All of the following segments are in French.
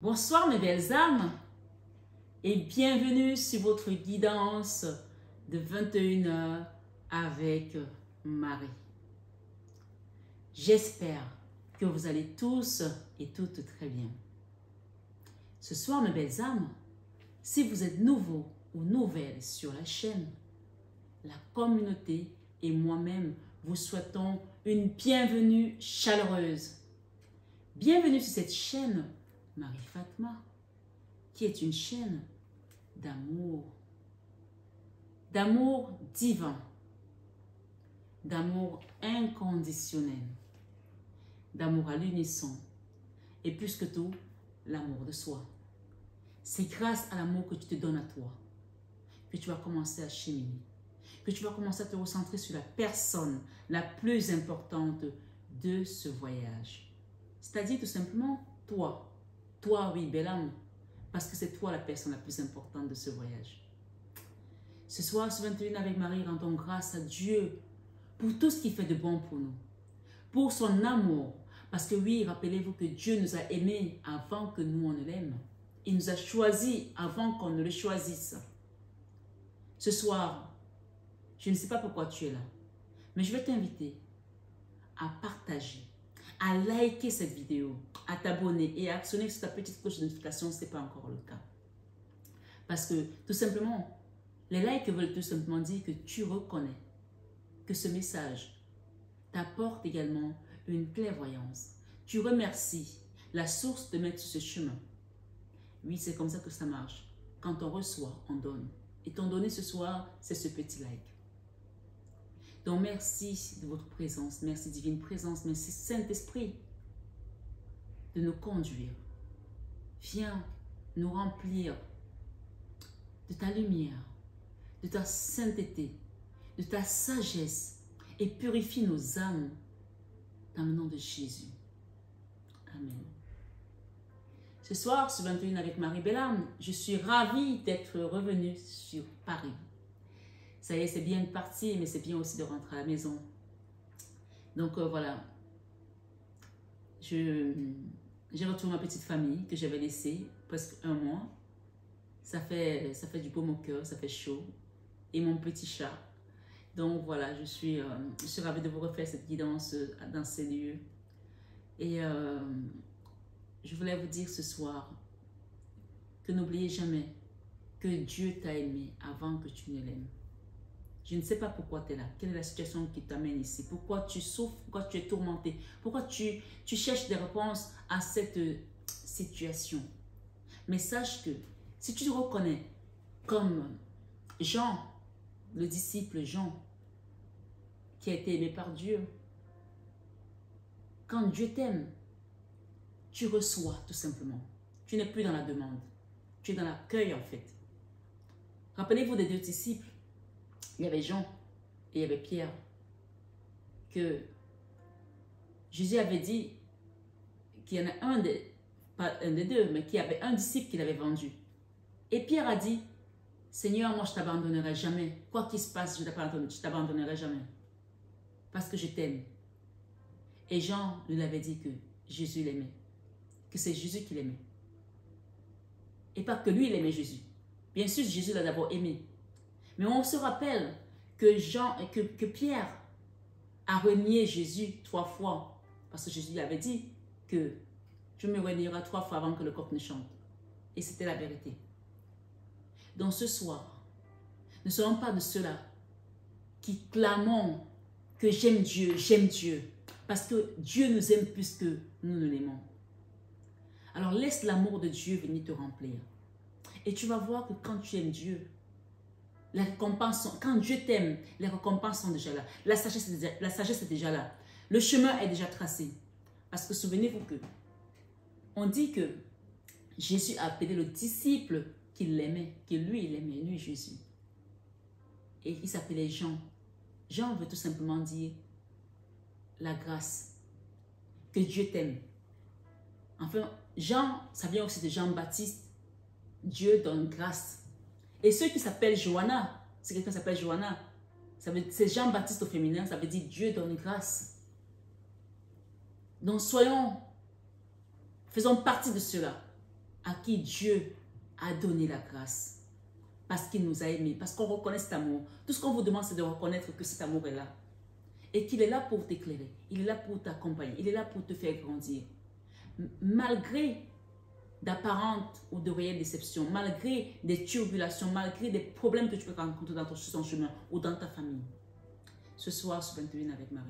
Bonsoir mes belles âmes et bienvenue sur votre guidance de 21h avec Marie. J'espère que vous allez tous et toutes très bien. Ce soir mes belles âmes, si vous êtes nouveau ou nouvelle sur la chaîne, la communauté et moi-même vous souhaitons une bienvenue chaleureuse. Bienvenue sur cette chaîne Marie Fatma, qui est une chaîne d'amour divin, d'amour inconditionnel, d'amour à l'unisson et plus que tout, l'amour de soi. C'est grâce à l'amour que tu te donnes à toi que tu vas commencer à cheminer, que tu vas commencer à te recentrer sur la personne la plus importante de ce voyage. C'est-à-dire tout simplement toi. Toi, oui, belle âme, parce que c'est toi la personne la plus importante de ce voyage. Ce soir, ce 21 avec Marie, rendons grâce à Dieu pour tout ce qu'il fait de bon pour nous, pour son amour. Parce que oui, rappelez-vous que Dieu nous a aimés avant que nous on ne l'aime. Il nous a choisis avant qu'on ne le choisisse. Ce soir, je ne sais pas pourquoi tu es là, mais je vais t'inviter à partager, à liker cette vidéo, à t'abonner et à actionner sur ta petite cloche de notification si ce n'est pas encore le cas. Parce que tout simplement, les likes veulent tout simplement dire que tu reconnais que ce message t'apporte également une clairvoyance. Tu remercies la source de mettre sur ce chemin. Oui, c'est comme ça que ça marche. Quand on reçoit, on donne. Et ton donné ce soir, c'est ce petit like. Donc, merci de votre présence, merci divine présence, merci Saint-Esprit de nous conduire. Viens nous remplir de ta lumière, de ta sainteté, de ta sagesse et purifie nos âmes dans le nom de Jésus. Amen. Ce soir, sur 21 avec Marie Belle-Âme, je suis ravie d'être revenue sur Paris. Ça y est, c'est bien de partir, mais c'est bien aussi de rentrer à la maison. Donc voilà, j'ai retrouvé ma petite famille que j'avais laissée presque un mois. Ça fait du baume au cœur, ça fait chaud. Et mon petit chat. Donc voilà, je suis ravie de vous refaire cette guidance dans ces lieux. Et je voulais vous dire ce soir que n'oubliez jamais que Dieu t'a aimé avant que tu ne l'aimes. Je ne sais pas pourquoi tu es là. Quelle est la situation qui t'amène ici? Pourquoi tu souffres? Pourquoi tu es tourmenté? Pourquoi tu cherches des réponses à cette situation? Mais sache que si tu te reconnais comme Jean, le disciple Jean, qui a été aimé par Dieu, quand Dieu t'aime, tu reçois tout simplement. Tu n'es plus dans la demande. Tu es dans l'accueil en fait. Rappelez-vous des deux disciples. Il y avait Jean et il y avait Pierre, que Jésus avait dit qu'il y en a un des, pas un des deux, mais qu'il y avait un disciple qu'il avait vendu. Et Pierre a dit, Seigneur, moi je ne t'abandonnerai jamais. Quoi qu'il se passe, je ne t'abandonnerai jamais. Parce que je t'aime. Et Jean lui avait dit que Jésus l'aimait. Que c'est Jésus qui l'aimait. Et pas que lui, il aimait Jésus. Bien sûr, Jésus l'a d'abord aimé. Mais on se rappelle que Pierre a renié Jésus 3 fois. Parce que Jésus lui avait dit que tu me renieras 3 fois avant que le coq ne chante. Et c'était la vérité. Donc ce soir, ne soyons pas de ceux-là qui clamons que j'aime Dieu, j'aime Dieu. Parce que Dieu nous aime plus que nous ne l'aimons. Alors laisse l'amour de Dieu venir te remplir. Et tu vas voir que quand tu aimes Dieu, les récompenses quand Dieu t'aime, les récompenses sont déjà là. La sagesse est déjà là. Le chemin est déjà tracé. Parce que souvenez-vous que on dit que Jésus a appelé le disciple qu'il l'aimait, que lui il aimait, lui Jésus. Et il s'appelait Jean. Jean veut tout simplement dire la grâce. Que Dieu t'aime. Enfin, Jean, ça vient aussi de Jean-Baptiste. Dieu donne grâce. Et ceux qui s'appellent Johanna, si quelqu'un s'appelle Johanna, c'est Jean-Baptiste au féminin, ça veut dire Dieu donne grâce. Donc faisons partie de ceux-là à qui Dieu a donné la grâce. Parce qu'il nous a aimés, parce qu'on reconnaît cet amour. Tout ce qu'on vous demande, c'est de reconnaître que cet amour est là. Et qu'il est là pour t'éclairer. Il est là pour t'accompagner. Il est là pour te faire grandir. Malgré d'apparentes ou de réelles déceptions, malgré des turbulations, malgré des problèmes que tu peux rencontrer dans ton chemin ou dans ta famille. Ce soir, sur 21 avec Marie,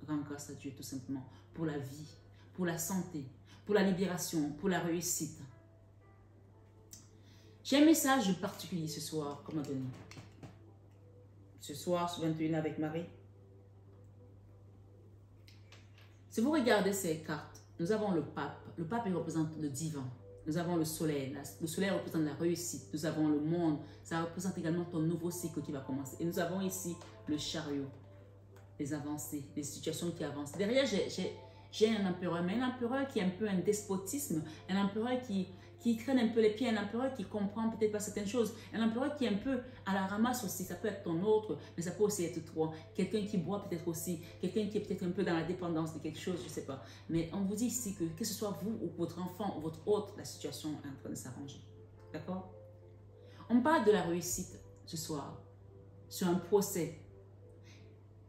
rends grâce à Dieu tout simplement pour la vie, pour la santé, pour la libération, pour la réussite. J'ai un message particulier ce soir qu'on m'a donné. Ce soir, sur 21 avec Marie. Si vous regardez ces cartes, nous avons le pape. Le pape, il représente le divin. Nous avons le soleil. Le soleil représente la réussite. Nous avons le monde. Ça représente également ton nouveau cycle qui va commencer. Et nous avons ici le chariot. Les avancées, les situations qui avancent. Derrière, j'ai un empereur, mais un empereur qui est un peu un despotisme, un empereur qui traîne un peu les pieds, un empereur qui comprend peut-être pas certaines choses, un empereur qui est un peu à la ramasse aussi. Ça peut être ton autre, mais ça peut aussi être toi. Quelqu'un qui boit peut-être aussi, quelqu'un qui est peut-être un peu dans la dépendance de quelque chose, je ne sais pas. Mais on vous dit ici que ce soit vous ou votre enfant ou votre autre, la situation est en train de s'arranger. D'accord? On parle de la réussite ce soir, sur un procès.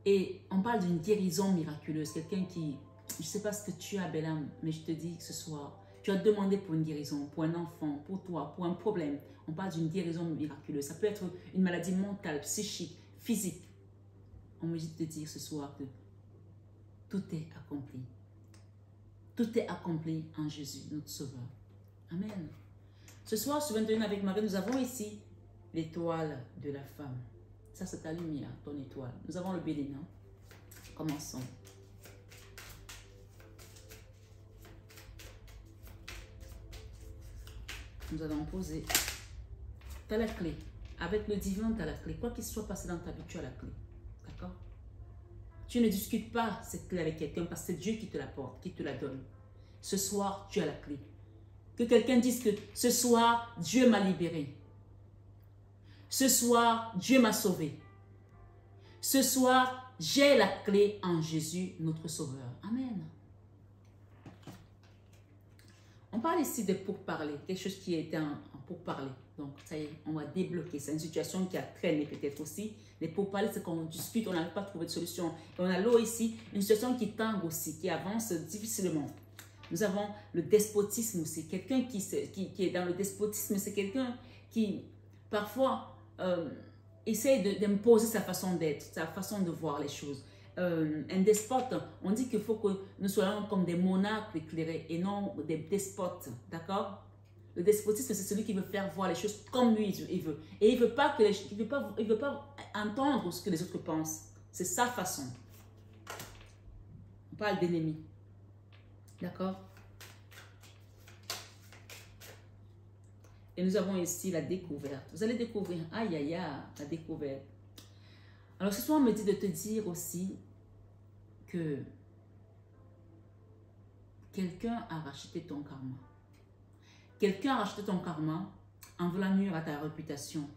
Et on parle d'une guérison miraculeuse. Quelqu'un qui, je ne sais pas ce que tu as, belle âme, mais je te dis que ce soir, tu as demandé pour une guérison, pour un enfant, pour toi, pour un problème. On parle d'une guérison miraculeuse. Ça peut être une maladie mentale, psychique, physique. On me dit de te dire ce soir que tout est accompli. Tout est accompli en Jésus, notre Sauveur. Amen. Ce soir, sur 21 avec Marie, nous avons ici l'étoile de la femme. Ça, c'est ta lumière, ton étoile. Nous avons le bénin. Commençons. Nous allons poser. Tu as la clé. Avec le divin, tu as la clé. Quoi qu'il soit passé dans ta vie, tu as la clé. D'accord? Tu ne discutes pas cette clé avec quelqu'un parce que c'est Dieu qui te l'apporte, qui te la donne. Ce soir, tu as la clé. Que quelqu'un dise que ce soir, Dieu m'a libéré. Ce soir, Dieu m'a sauvé. Ce soir, j'ai la clé en Jésus, notre Sauveur. Amen. On parle ici de pourparler, quelque chose qui était en pourparler. Donc, ça y est, on va débloquer. C'est une situation qui a traîné peut-être aussi. Les pourparlers, c'est qu'on discute, on n'arrive pas à trouver de solution. Et on a l'eau ici, une situation qui tangue aussi, qui avance difficilement. Nous avons le despotisme aussi. Quelqu'un qui est dans le despotisme, c'est quelqu'un qui, parfois, essaie d'imposer sa façon d'être, sa façon de voir les choses. Un despote, on dit qu'il faut que nous soyons comme des monarques éclairés et non des despotes, d'accord? Le despotisme, c'est celui qui veut faire voir les choses comme lui, il veut. Et il ne veut pas entendre ce que les autres pensent. C'est sa façon. On parle d'ennemi. D'accord? Et nous avons ici la découverte. Vous allez découvrir, aïe, aïe, aïe, la découverte. Alors ce soir, on me dit de te dire aussi que quelqu'un a racheté ton karma. Quelqu'un a racheté ton karma en voulant nuire à ta réputation.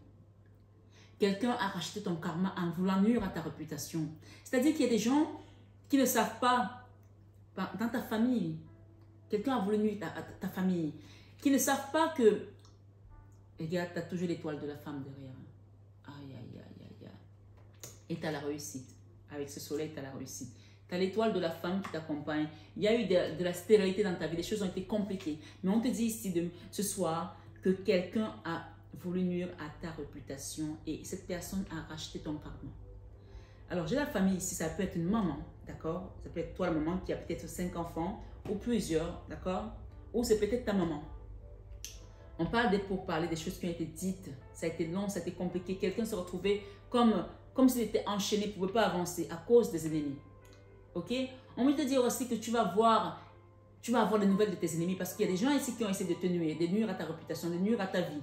Quelqu'un a racheté ton karma en voulant nuire à ta réputation. C'est-à-dire qu'il y a des gens qui ne savent pas, dans ta famille, quelqu'un a voulu nuire à ta famille, qui ne savent pas que, regarde, tu as toujours l'étoile de la femme derrière. Aïe, aïe, aïe, aïe, aïe. Et tu as la réussite. Avec ce soleil, tu as la réussite. Tu as l'étoile de la femme qui t'accompagne. Il y a eu de la stérilité dans ta vie. Les choses ont été compliquées. Mais on te dit ici ce soir que quelqu'un a voulu nuire à ta réputation et cette personne a racheté ton karma. Alors, j'ai la famille ici. Ça peut être une maman, d'accord? Ça peut être toi, la maman, qui a peut-être 5 enfants ou plusieurs, d'accord? Ou c'est peut-être ta maman. On parle des pourparlers, des choses qui ont été dites. Ça a été long, ça a été compliqué. Quelqu'un se retrouvait comme s'il était enchaîné, ne pouvait pas avancer à cause des ennemis. Ok? On veut te dire aussi que tu vas avoir des nouvelles de tes ennemis parce qu'il y a des gens ici qui ont essayé de te nuire, de nuire à ta réputation, de nuire à ta vie.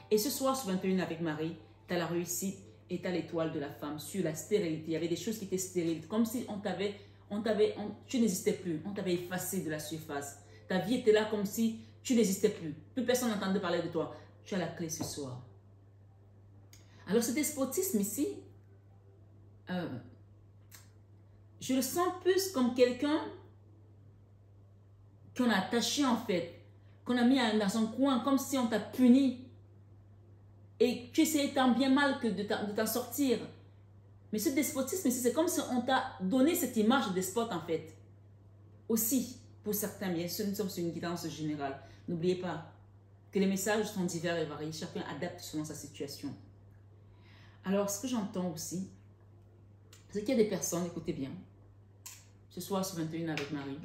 Et ce soir, sur 21 avec Marie, tu as la réussite et tu as l'étoile de la femme sur la stérilité. Il y avait des choses qui étaient stériles, comme si tu n'existais plus, on t'avait effacé de la surface. Ta vie était là comme si tu n'existais plus. Plus personne n'entendait parler de toi. Tu as la clé ce soir. Alors ce despotisme ici, je le sens plus comme quelqu'un qu'on a attaché en fait, qu'on a mis dans un coin, comme si on t'a puni. Et tu essayais tant bien mal que de t'en sortir. Mais ce despotisme, c'est comme si on t'a donné cette image de despote en fait. Aussi, pour certains, bien sûr, nous sommes sur une guidance générale. N'oubliez pas que les messages sont divers et variés. Chacun adapte selon sa situation. Alors, ce que j'entends aussi, c'est qu'il y a des personnes, écoutez bien, ce soir sur 21 avec Marie.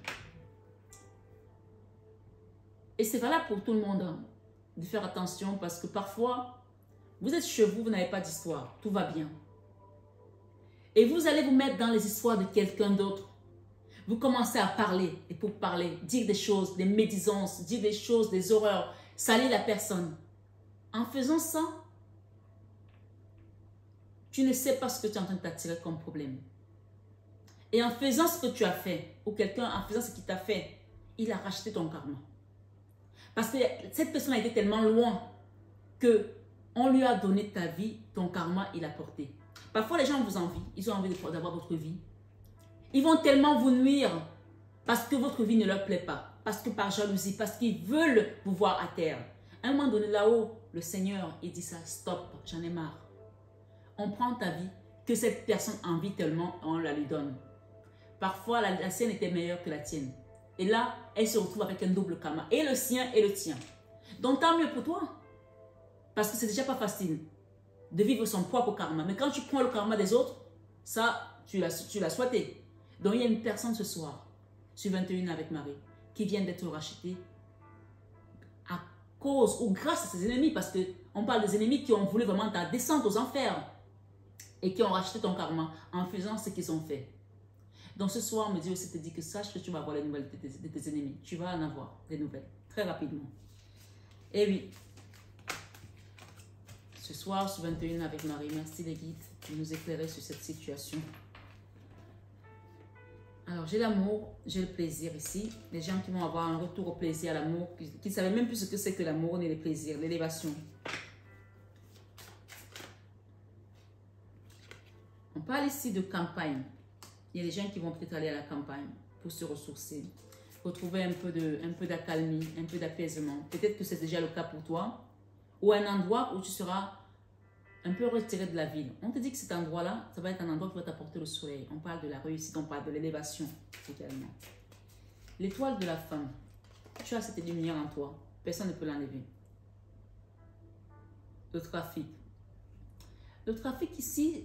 Et c'est valable pour tout le monde hein, de faire attention parce que parfois, vous êtes chez vous, vous n'avez pas d'histoire, tout va bien. Et vous allez vous mettre dans les histoires de quelqu'un d'autre. Vous commencez à parler, et pour parler, dire des choses, des médisances, dire des choses, des horreurs, salir la personne. En faisant ça, tu ne sais pas ce que tu es en train de t'attirer comme problème. Et en faisant ce que tu as fait, ou quelqu'un en faisant ce qu'il t'a fait, il a racheté ton karma. Parce que cette personne a été tellement loin que on lui a donné ta vie, ton karma, il a porté. Parfois, les gens vous envient, ils ont envie d'avoir votre vie. Ils vont tellement vous nuire parce que votre vie ne leur plaît pas, parce que par jalousie, parce qu'ils veulent vous voir à terre. À un moment donné, là-haut, le Seigneur, il dit ça, stop, j'en ai marre. On prend ta vie, que cette personne envie tellement, on la lui donne. Parfois, la sienne était meilleure que la tienne. Et là, elle se retrouve avec un double karma, et le sien et le tien. Donc, tant mieux pour toi. Parce que c'est déjà pas facile de vivre son propre karma. Mais quand tu prends le karma des autres, ça, tu l'as souhaité. Donc, il y a une personne ce soir, sur 21 avec Marie, qui vient d'être rachetée à cause ou grâce à ses ennemis. Parce qu'on parle des ennemis qui ont voulu vraiment ta descente aux enfers et qui ont racheté ton karma en faisant ce qu'ils ont fait. Donc, ce soir, on me dit aussi, te dit que sache que tu vas avoir les nouvelles de tes ennemis. Tu vas en avoir des nouvelles, très rapidement. Et oui. Ce soir, sur 21 avec Marie, merci les guides de nous éclairer sur cette situation. Alors, j'ai l'amour, j'ai le plaisir ici. Les gens qui vont avoir un retour au plaisir, à l'amour, qui ne savaient même plus ce que c'est que l'amour ni le plaisir, l'élévation. On parle ici de campagne. Il y a des gens qui vont peut-être aller à la campagne pour se ressourcer, retrouver un peu d'accalmie, un peu d'apaisement. Peut-être que c'est déjà le cas pour toi. Ou un endroit où tu seras un peu retiré de la ville. On te dit que cet endroit-là, ça va être un endroit qui va t'apporter le soleil. On parle de la réussite, on parle de l'élévation également. L'étoile de la femme. Tu as cette lumière en toi. Personne ne peut l'enlever. Le trafic. Le trafic ici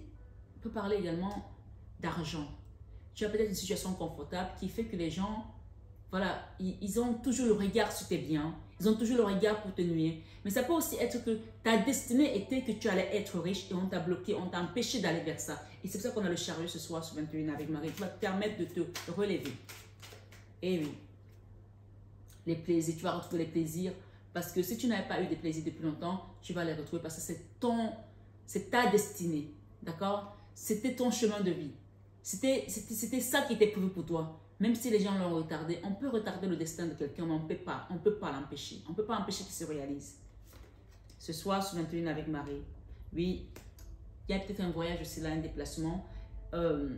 peut parler également d'argent. Tu as peut-être une situation confortable qui fait que les gens, voilà, ils ont toujours le regard sur tes biens. Ils ont toujours le regard pour te nuire. Mais ça peut aussi être que ta destinée était que tu allais être riche et on t'a bloqué, on t'a empêché d'aller vers ça. Et c'est pour ça qu'on a le chariot ce soir sur 21 avec Marie qui va te permettre de te relever. Et oui, les plaisirs, tu vas retrouver les plaisirs parce que si tu n'avais pas eu des plaisirs depuis longtemps, tu vas les retrouver parce que c'est ta destinée. D'accord? C'était ton chemin de vie. C'était ça qui était prévu pour toi. Même si les gens l'ont retardé, on peut retarder le destin de quelqu'un, mais on ne peut pas l'empêcher. On ne peut pas empêcher qu'il se réalise. Ce soir, sur 21 avec Marie, oui, il y a peut-être un voyage aussi là, un déplacement. Avec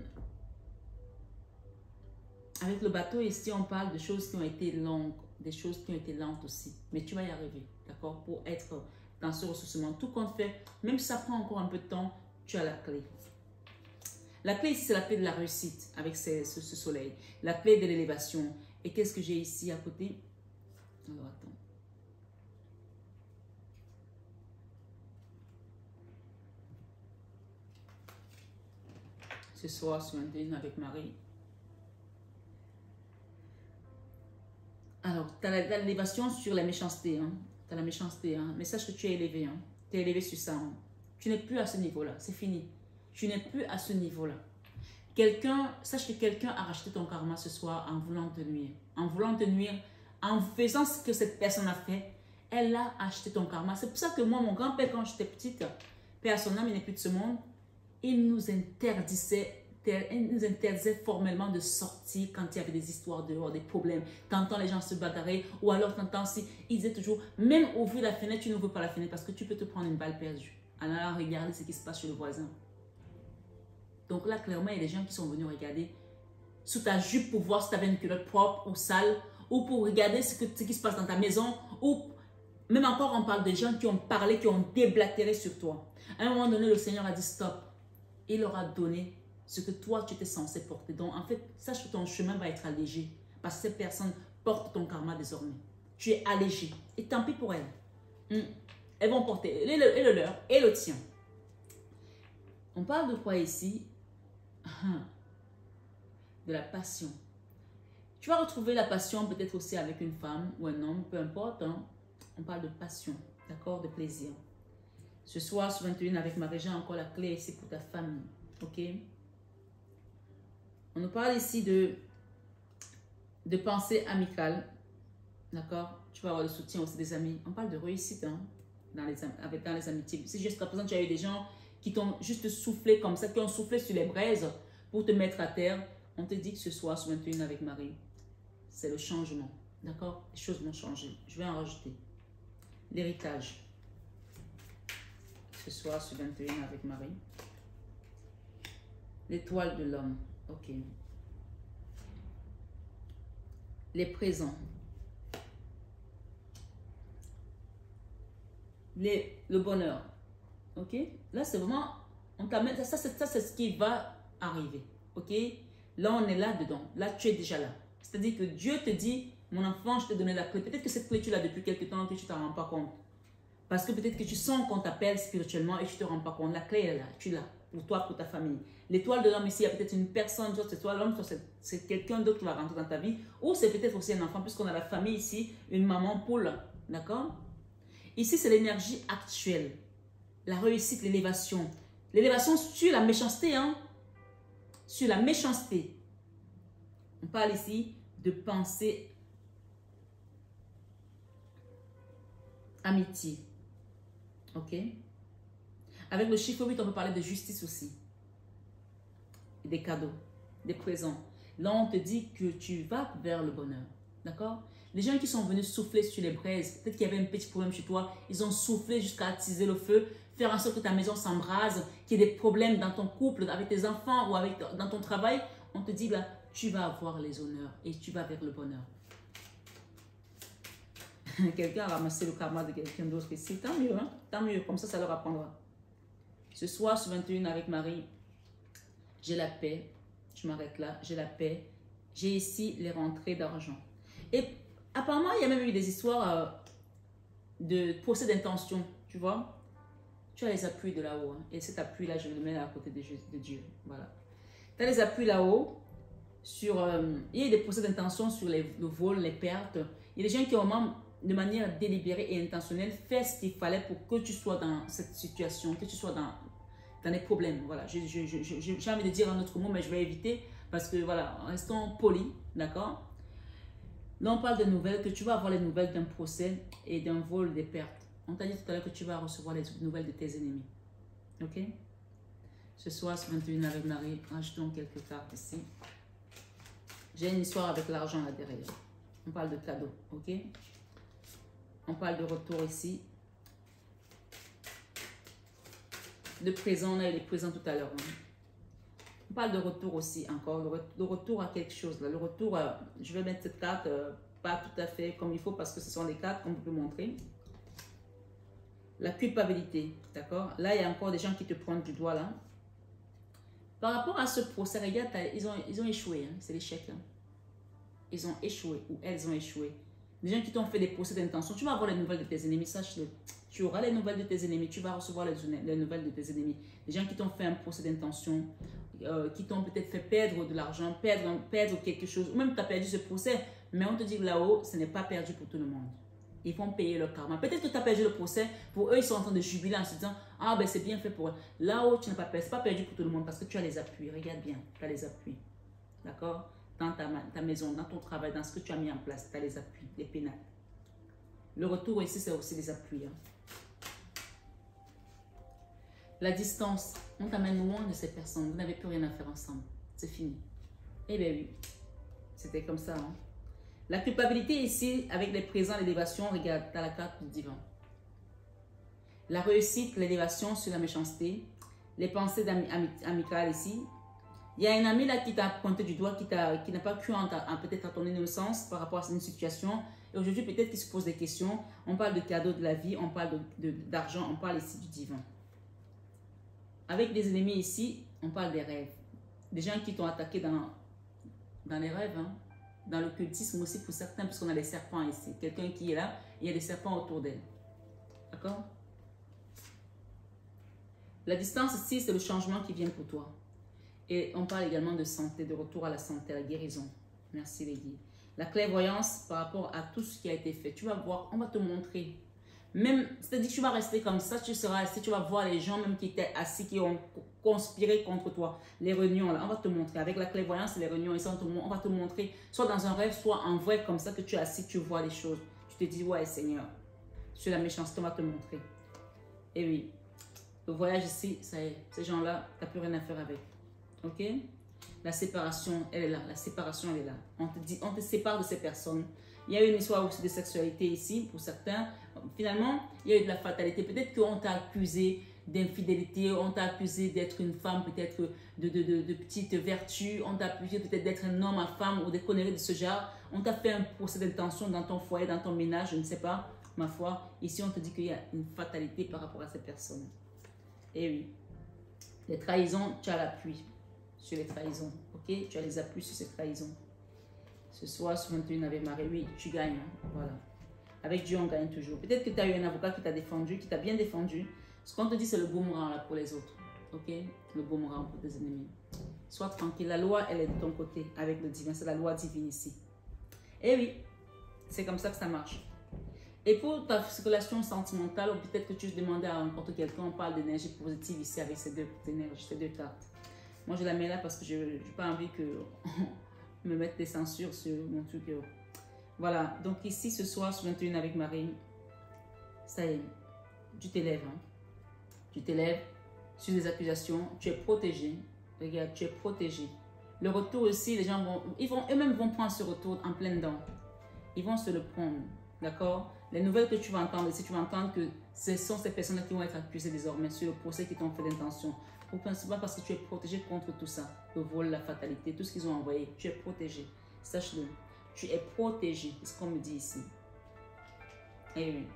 le bateau ici, on parle de choses qui ont été longues, des choses qui ont été lentes aussi. Mais tu vas y arriver, d'accord? Pour être dans ce ressourcement. Tout compte fait, même si ça prend encore un peu de temps, tu as la clé. La clé ici, c'est la clé de la réussite avec ce soleil. La clé de l'élévation. Et qu'est-ce que j'ai ici à côté? Alors, attends. Ce soir, sur 21 avec Marie. Alors, tu as l'élévation sur la méchanceté. Hein? Tu as la méchanceté. Hein? Mais sache que tu es élevé. Hein? Tu es élevé sur ça. Hein? Tu n'es plus à ce niveau-là. C'est fini. Tu n'es plus à ce niveau-là. Sache que quelqu'un a racheté ton karma ce soir en voulant te nuire. En voulant te nuire, en faisant ce que cette personne a fait, elle a acheté ton karma. C'est pour ça que moi, mon grand-père, quand j'étais petite, père à son âme, il n'est plus de ce monde, il nous interdisait formellement de sortir quand il y avait des histoires dehors, des problèmes. T'entends les gens se bagarrer ou alors t'entends si, il disait toujours, même au vu de la fenêtre, tu ne veux pas la fenêtre parce que tu peux te prendre une balle perdue en allant regarder ce qui se passe chez le voisin. Donc là, clairement, il y a des gens qui sont venus regarder sous ta jupe pour voir si tu avais une culotte propre ou sale ou pour regarder ce qui se passe dans ta maison, ou même encore on parle de gens qui ont parlé, qui ont déblatéré sur toi. À un moment donné, le Seigneur a dit stop. Il leur a donné ce que toi, tu étais censé porter. Donc, en fait, sache que ton chemin va être allégé. Parce que ces personnes portent ton karma désormais. Tu es allégé. Et tant pis pour elles. Elles vont porter et le leur et le tien. On parle de quoi ici? De la passion. Tu vas retrouver la passion peut-être aussi avec une femme ou un homme, peu importe. Hein. On parle de passion, d'accord? De plaisir. Ce soir, sur 21 avec Marie, j'ai encore la clé ici pour ta famille. Ok? On nous parle ici de pensée amicale. D'accord? Tu vas avoir le soutien aussi des amis. On parle de réussite hein, dans les amitiés. Si jusqu'à présent, tu as eu des gens qui t'ont juste soufflé comme ça, qui ont soufflé sur les braises pour te mettre à terre, on te dit que ce soir, sur 21 avec Marie, c'est le changement. D'accord? Les choses vont changer. Je vais en rajouter. L'héritage. Ce soir, sur 21 avec Marie. L'étoile de l'homme. Ok. Les présents. Le bonheur. Ok? Là, c'est vraiment... On t'amène... Ça, c'est ce qui va arriver. Ok? Là, on est là-dedans. Là, tu es déjà là. C'est-à-dire que Dieu te dit, mon enfant, je t'ai donné la clé. Peut-être que cette clé, tu l'as depuis quelque temps que tu ne t'en rends pas compte. Parce que peut-être que tu sens qu'on t'appelle spirituellement et tu ne te rends pas compte. La clé est là. Tu l'as. Pour toi, pour ta famille. L'étoile de l'homme ici, il y a peut-être une personne, soit c'est toi l'homme, soit c'est quelqu'un d'autre qui va rentrer dans ta vie. Ou c'est peut-être aussi un enfant, puisqu'on a la famille ici, une maman poule. D'accord? Ici, c'est l'énergie actuelle. La réussite, l'élévation. L'élévation sur la méchanceté. Hein? Sur la méchanceté. On parle ici de pensée amitié. Ok? Avec le chiffre 8, on peut parler de justice aussi. Des cadeaux, des présents. Là, on te dit que tu vas vers le bonheur. D'accord? Les gens qui sont venus souffler sur les braises, peut-être qu'il y avait un petit problème chez toi, ils ont soufflé jusqu'à attiser le feu, faire en sorte que ta maison s'embrase, qu'il y ait des problèmes dans ton couple, avec tes enfants ou dans ton travail. On te dit là, tu vas avoir les honneurs et tu vas vers le bonheur. Quelqu'un a ramassé le karma de quelqu'un d'autre ici. Tant mieux, hein? Tant mieux. Comme ça leur apprendra. Ce soir, sur 21 avec Marie, j'ai la paix. Je m'arrête là. J'ai la paix. J'ai ici les rentrées d'argent. Et apparemment, il y a même eu des histoires de procès d'intention. Tu vois? Tu as les appuis de là-haut. Hein? Et cet appui-là, je vais le mettre à côté de Dieu. Voilà. Tu as les appuis là-haut. Il y a des procès d'intention sur le vol, les pertes. Il y a des gens qui ont même, de manière délibérée et intentionnelle, fait ce qu'il fallait pour que tu sois dans cette situation, que tu sois dans les problèmes. Voilà. J'ai envie de dire un autre mot, mais je vais éviter parce que, voilà, restons polis, d'accord? Là, on parle de nouvelles, que tu vas avoir les nouvelles d'un procès et d'un vol, des pertes. On t'a dit tout à l'heure que tu vas recevoir les nouvelles de tes ennemis. Ok? Ce soir, c'est 21 avec Marie. Rajoutons quelques cartes ici. J'ai une histoire avec l'argent là derrière. On parle de cadeaux, ok? On parle de retour ici. De présent, on a eu les présents tout à l'heure. Hein? On parle de retour aussi encore. De retour à quelque chose. Là. Le retour, je vais mettre cette carte pas tout à fait comme il faut parce que ce sont les cartes qu'on peut montrer. La culpabilité, d'accord? Là, il y a encore des gens qui te prennent du doigt là. Par rapport à ce procès, regarde, ils ont échoué. Hein? C'est l'échec. Hein? Ils ont échoué ou elles ont échoué. Les gens qui t'ont fait des procès d'intention, tu vas avoir les nouvelles de tes ennemis, sache-le. Tu auras les nouvelles de tes ennemis, tu vas recevoir les nouvelles de tes ennemis. Les gens qui t'ont fait un procès d'intention, qui t'ont peut-être fait perdre de l'argent, perdre quelque chose, ou même tu as perdu ce procès, mais on te dit que là-haut, ce n'est pas perdu pour tout le monde. Ils vont payer leur karma. Peut-être que tu as perdu le procès, pour eux, ils sont en train de jubiler en se disant, ah ben c'est bien fait pour eux. Là-haut, tu n'as pas perdu, ce n'est pas perdu pour tout le monde parce que tu as les appuis. Regarde bien, tu as les appuis. D'accord? Dans ta maison, dans ton travail, dans ce que tu as mis en place, tu as les appuis, les pénales. Le retour ici, c'est aussi les appuis. Hein. La distance, on t'amène loin de ces personnes. Vous n'avez plus rien à faire ensemble. C'est fini. Eh bien oui, c'était comme ça. Hein. La culpabilité ici, avec les présents, l'élévation, regarde, tu as la carte du divan. La réussite, l'élévation sur la méchanceté. Les pensées amicales ici. Il y a un ami là qui t'a pointé du doigt, qui n'a pas cru peut-être à ton innocence par rapport à une situation. Et aujourd'hui, peut-être qu'il se pose des questions. On parle de cadeaux de la vie, on parle d'argent, on parle ici du divin. Avec des ennemis ici, on parle des rêves. Des gens qui t'ont attaqué dans les rêves, hein. Dans l'occultisme aussi pour certains, puisqu'on a les serpents ici. Quelqu'un qui est là, il y a des serpents autour d'elle. D'accord? La distance ici, c'est le changement qui vient pour toi. Et on parle également de santé, de retour à la santé, à la guérison. Merci Lady. La clairvoyance par rapport à tout ce qui a été fait. Tu vas voir, on va te montrer. Même, c'est-à-dire que tu vas rester comme ça, tu seras assis, tu vas voir les gens même qui étaient assis, qui ont conspiré contre toi. Les réunions, là, on va te montrer. Avec la clairvoyance et les réunions, ici, on va te montrer, soit dans un rêve, soit en vrai, comme ça que tu es assis, tu vois les choses. Tu te dis, ouais Seigneur, sur la méchanceté, on va te montrer. Et oui, le voyage ici, ça y est, ces gens-là, tu n'as plus rien à faire avec. Ok? La séparation, elle est là. La séparation, elle est là. On te sépare de ces personnes. Il y a eu une histoire aussi de sexualité ici, pour certains. Finalement, il y a eu de la fatalité. Peut-être qu'on t'a accusé d'infidélité, on t'a accusé d'être une femme, peut-être de petites vertus, on t'a accusé peut-être d'être un homme à femme ou des conneries de ce genre. On t'a fait un procès d'intention dans ton foyer, dans ton ménage, je ne sais pas, ma foi. Ici, on te dit qu'il y a une fatalité par rapport à ces personnes. Et oui, les trahisons, tu as l'appui sur les trahisons, ok? Tu as les appuis sur ces trahisons. Ce soir, sur 21 avec Marie, oui, tu gagnes, hein? Voilà. Avec Dieu, on gagne toujours. Peut-être que tu as eu un avocat qui t'a défendu, qui t'a bien défendu. Ce qu'on te dit, c'est le boomerang là pour les autres, ok? Le boomerang pour tes ennemis. Sois tranquille, la loi, elle est de ton côté, avec le divin, c'est la loi divine ici. Et oui, c'est comme ça que ça marche. Et pour ta relation sentimentale, ou peut-être que tu demandais à n'importe quelqu'un, on parle d'énergie positive ici avec ces deux énergies, ces deux cartes. Moi, je la mets là parce que je n'ai pas envie que me mette des censures sur mon truc. Voilà, donc ici, ce soir, sur 21 avec Marie, ça y est, tu t'élèves. Hein. Tu t'élèves sur des accusations, tu es protégé. Regarde, tu es protégé. Le retour aussi, les gens vont, eux-mêmes vont prendre ce retour en plein dedans. Ils vont se le prendre, d'accord? Les nouvelles que tu vas entendre ici, tu vas entendre que ce sont ces personnes qui vont être accusées désormais sur le procès qui t'ont fait d'intention. Principalement parce que tu es protégé contre tout ça. Le vol, la fatalité, tout ce qu'ils ont envoyé. Tu es protégé. Sache-le. Tu es protégé. C'est ce qu'on me dit ici. Eh oui.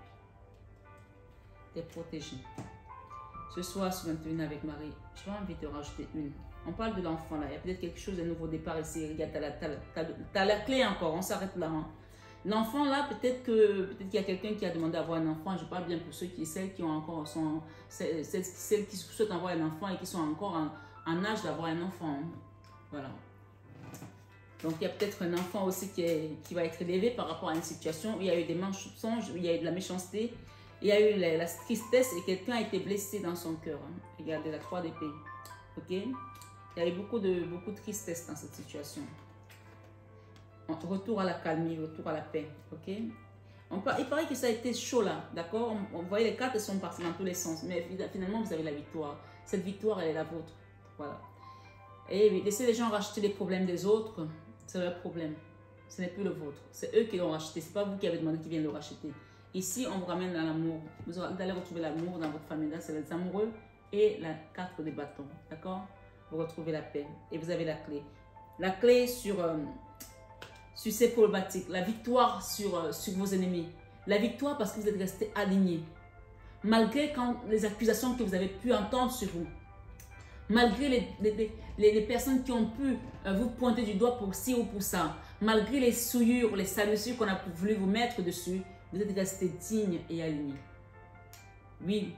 Tu es protégé. Ce soir, sur 21 avec Marie, je vais envie de rajouter une. On parle de l'enfant là. Il y a peut-être quelque chose de nouveau départ ici. Regarde, tu as la clé encore. On s'arrête là. Hein. L'enfant là, peut-être qu'il y a quelqu'un qui a demandé à avoir un enfant. Je parle bien pour celles qui ont encore celles qui souhaitent avoir un enfant et qui sont encore en âge d'avoir un enfant. Voilà. Donc il y a peut-être un enfant aussi qui va être élevé par rapport à une situation où il y a eu des mensonges, où il y a eu de la méchanceté, il y a eu la tristesse et quelqu'un a été blessé dans son cœur. Hein. Regardez la 3 d'épée. Ok? Il y a eu beaucoup de tristesse dans cette situation. Retour à la calmie, retour à la paix, ok? Il paraît que ça a été chaud là, d'accord? On voyait les cartes sont parties dans tous les sens, mais finalement vous avez la victoire. Cette victoire, elle est la vôtre, voilà. Et oui, laissez les gens racheter les problèmes des autres, c'est leur problème. Ce n'est plus le vôtre, c'est eux qui l'ont racheté, c'est pas vous qui avez demandé qu'ils viennent le racheter. Ici, on vous ramène dans l'amour. Vous allez retrouver l'amour dans votre famille, là, c'est les amoureux et la carte des bâtons, d'accord? Vous retrouvez la paix et vous avez la clé. La clé sur ces problématiques, la victoire sur vos ennemis, la victoire parce que vous êtes restés alignés, malgré les accusations que vous avez pu entendre sur vous, malgré les personnes qui ont pu vous pointer du doigt pour ci ou pour ça, malgré les souillures, les salissures qu'on a voulu vous mettre dessus, vous êtes restés dignes et alignés. Oui,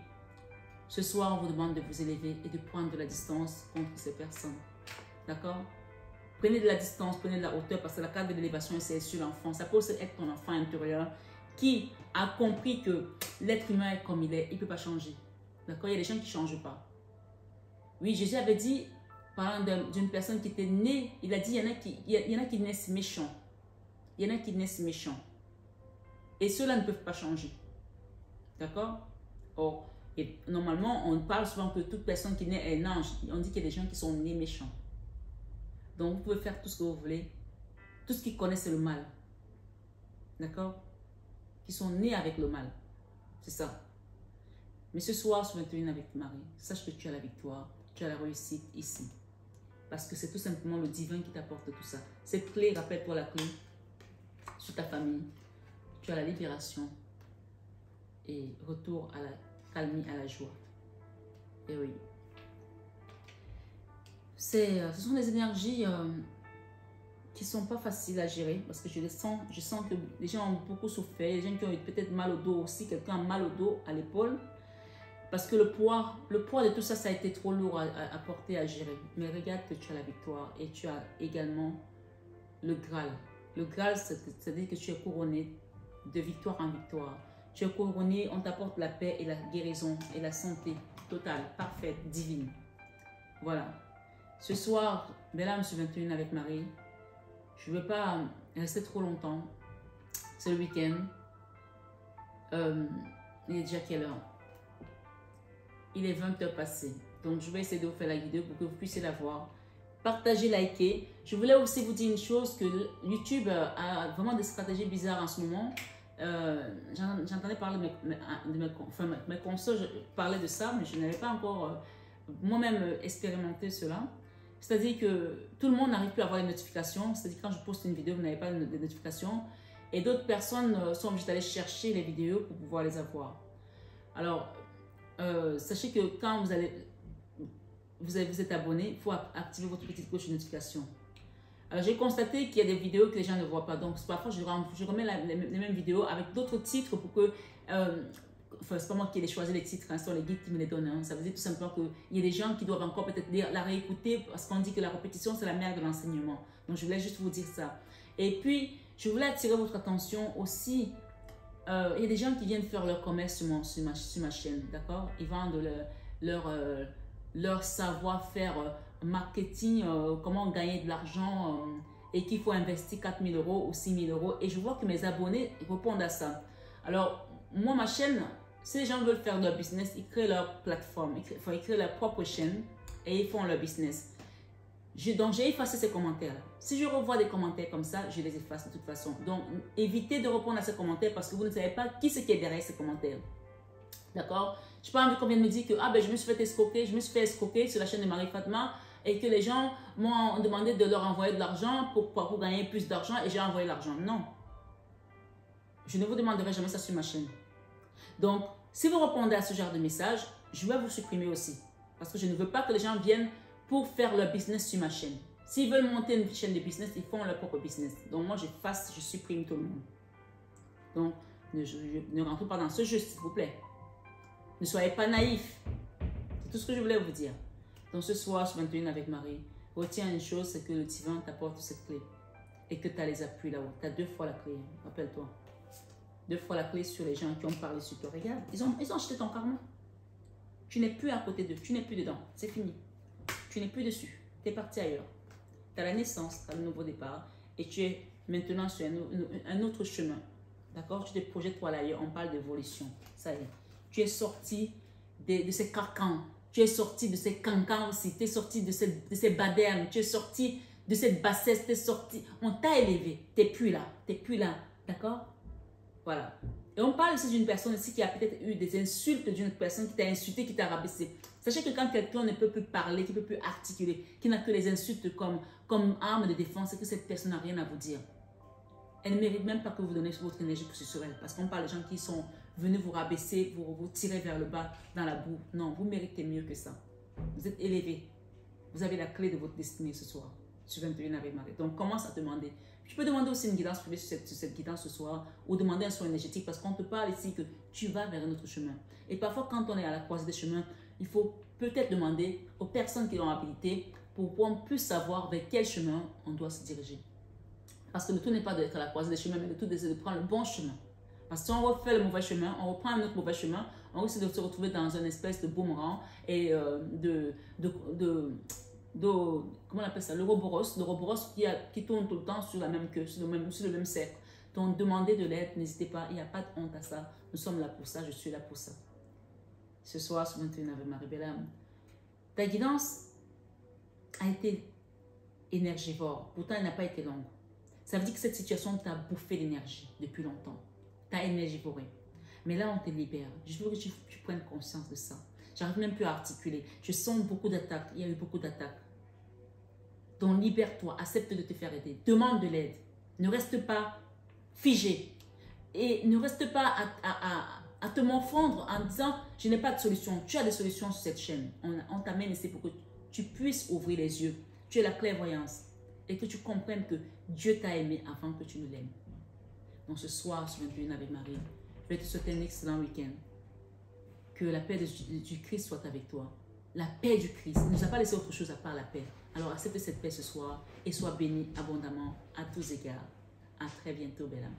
ce soir on vous demande de vous élever et de prendre de la distance contre ces personnes, d'accord? Prenez de la distance, prenez de la hauteur parce que la carte de l'élévation, c'est sur l'enfant. Ça peut aussi être ton enfant intérieur qui a compris que l'être humain est comme il est. Il ne peut pas changer. D'accord? Il y a des gens qui ne changent pas. Oui, Jésus avait dit, parlant d'une personne qui était née, il a dit, il y en a qui naissent méchants. Il y en a qui naissent méchants. Et ceux-là ne peuvent pas changer. D'accord? Or, et normalement, on parle souvent que toute personne qui naît est un ange. On dit qu'il y a des gens qui sont nés méchants. Donc, vous pouvez faire tout ce que vous voulez. Tout ce qu'ils connaissent, c'est le mal. D'accord? Qui sont nés avec le mal. C'est ça. Mais ce soir, sur 21 avec Marie, sache que tu as la victoire. Tu as la réussite ici. Parce que c'est tout simplement le divin qui t'apporte tout ça. Cette clé, rappelle-toi la clé sur ta famille. Tu as la libération et retour à la calmie, à la joie. Et oui. Ce sont des énergies qui ne sont pas faciles à gérer parce que je sens que les gens ont beaucoup souffert, les gens qui ont eu peut-être mal au dos aussi, quelqu'un a mal au dos, à l'épaule. Parce que le poids de tout ça, ça a été trop lourd à porter, à gérer. Mais regarde que tu as la victoire et tu as également le Graal. Le Graal, c'est-à-dire que tu es couronné de victoire en victoire. Tu es couronné, on t'apporte la paix et la guérison et la santé totale, parfaite, divine. Voilà. Ce soir, Bella, je suis 21 avec Marie. Je ne veux pas rester trop longtemps. C'est le week-end. Il est déjà quelle heure? Il est 20h passé. Donc, je vais essayer de vous faire la vidéo pour que vous puissiez la voir. Partagez, likez. Je voulais aussi vous dire une chose, que YouTube a vraiment des stratégies bizarres en ce moment. J'entendais parler de mes consoeurs, je parlais de ça, mais je n'avais pas encore moi-même expérimenté cela. C'est-à-dire que tout le monde n'arrive plus à avoir les notifications. C'est-à-dire que quand je poste une vidéo, vous n'avez pas de notifications. Et d'autres personnes sont obligées d'aller chercher les vidéos pour pouvoir les avoir. Alors, sachez que quand vous êtes abonné, il faut activer votre petite cloche de notification. Alors, j'ai constaté qu'il y a des vidéos que les gens ne voient pas. Donc, parfois, je remets les mêmes vidéos avec d'autres titres pour que... enfin, c'est pas moi qui ai choisi les titres, hein, ce sont les guides qui me les donnent. Hein. Ça veut dire tout simplement qu'il y a des gens qui doivent encore peut-être la réécouter parce qu'on dit que la répétition, c'est la mère de l'enseignement. Donc, je voulais juste vous dire ça. Et puis, je voulais attirer votre attention aussi. Il y a des gens qui viennent faire leur commerce sur ma chaîne, d'accord? Ils vendent leur savoir-faire marketing, comment gagner de l'argent et qu'il faut investir 4 000 € ou 6 000 €. Et je vois que mes abonnés répondent à ça. Alors, moi, ma chaîne, si les gens veulent faire leur business, ils créent leur plateforme, ils créent leur propre chaîne et ils font leur business. Donc, j'ai effacé ces commentaires. Si je revois des commentaires comme ça, je les efface de toute façon. Donc, évitez de répondre à ces commentaires parce que vous ne savez pas qui c'est qui est derrière ces commentaires. D'accord? Je n'ai pas envie qu'on vienne me dire que je me suis fait escroquer sur la chaîne de Marie-Fatma et que les gens m'ont demandé de leur envoyer de l'argent pour gagner plus d'argent et j'ai envoyé l'argent. Non. Je ne vous demanderai jamais ça sur ma chaîne. Donc, si vous répondez à ce genre de message, je vais vous supprimer aussi. Parce que je ne veux pas que les gens viennent pour faire leur business sur ma chaîne. S'ils veulent monter une chaîne de business, ils font leur propre business. Donc moi, je supprime tout le monde. Donc, ne rentrez pas dans ce jeu, s'il vous plaît. Ne soyez pas naïfs. C'est tout ce que je voulais vous dire. Donc ce soir, je suis 21 avec Marie. Retiens une chose, c'est que le divin t'apporte cette clé. Et que tu as les appuis là-haut. Tu as 2 fois la clé, rappelle-toi. 2 fois la clé sur les gens qui ont parlé sur toi. Regarde, ils ont acheté ton karma. Tu n'es plus à côté d'eux, tu n'es plus dedans. C'est fini. Tu n'es plus dessus, tu es parti ailleurs. Tu as la naissance, tu as le nouveau départ et tu es maintenant sur un autre chemin. D'accord? Tu te projettes pour aller ailleurs, on parle d'évolution. Ça y est. Tu es sorti de ces carcans, tu es sorti de ces cancans aussi, tu es sorti de ces badernes, tu es sorti de cette bassesse, tu es sorti. On t'a élevé, tu n'es plus là. D'accord? Voilà. Et on parle aussi d'une personne ici qui a peut-être eu des insultes d'une personne qui t'a insulté, qui t'a rabaissé. Sachez que quand quelqu'un ne peut plus parler, qui ne peut plus articuler, qui n'a que les insultes comme arme de défense, c'est que cette personne n'a rien à vous dire. Elle ne mérite même pas que vous donnez votre énergie sur elle. Parce qu'on parle de gens qui sont venus vous rabaisser, vous tirer vers le bas dans la boue. Non, vous méritez mieux que ça. Vous êtes élevé. Vous avez la clé de votre destinée ce soir. Sur 21 avec Marie. Donc commence à demander. Tu peux demander aussi une guidance privée sur cette guidance ce soir ou demander un soin énergétique parce qu'on te parle ici que tu vas vers un autre chemin. Et parfois, quand on est à la croisée des chemins, il faut peut-être demander aux personnes qui l'ont habilité pour qu'on puisse savoir vers quel chemin on doit se diriger. Parce que le tout n'est pas d'être à la croisée des chemins, mais le tout c'est de prendre le bon chemin. Parce que si on refait le mauvais chemin, on reprend un autre mauvais chemin, on risque de se retrouver dans une espèce de boomerang et comment on appelle ça, l'Ouroboros qui tourne tout le temps sur la même queue, sur le même cercle. Donc, demandez de l'aide, n'hésitez pas, il n'y a pas de honte à ça. Nous sommes là pour ça, je suis là pour ça. Ce soir, sur 21 avec Marie-Bella, ta guidance a été énergivore, pourtant elle n'a pas été longue. Ça veut dire que cette situation t'a bouffé d'énergie depuis longtemps, t'a énergivoré. Mais là, on te libère. Je veux que tu prennes conscience de ça. J'arrive même plus à articuler. Je sens beaucoup d'attaques. Il y a eu beaucoup d'attaques. Donc libère-toi, accepte de te faire aider, demande de l'aide. Ne reste pas figé et ne reste pas à te morfondre en disant je n'ai pas de solution. Tu as des solutions sur cette chaîne. On t'amène ici pour que tu puisses ouvrir les yeux. Tu as la clairvoyance et que tu comprennes que Dieu t'a aimé avant que tu ne l'aimes. Donc ce soir sur 21 avec Marie, je vais te souhaiter un excellent week-end. Que la paix du Christ soit avec toi. La paix du Christ. Il ne nous a pas laissé autre chose à part la paix. Alors accepte cette paix ce soir et sois béni abondamment à tous égards. À très bientôt, belle âme.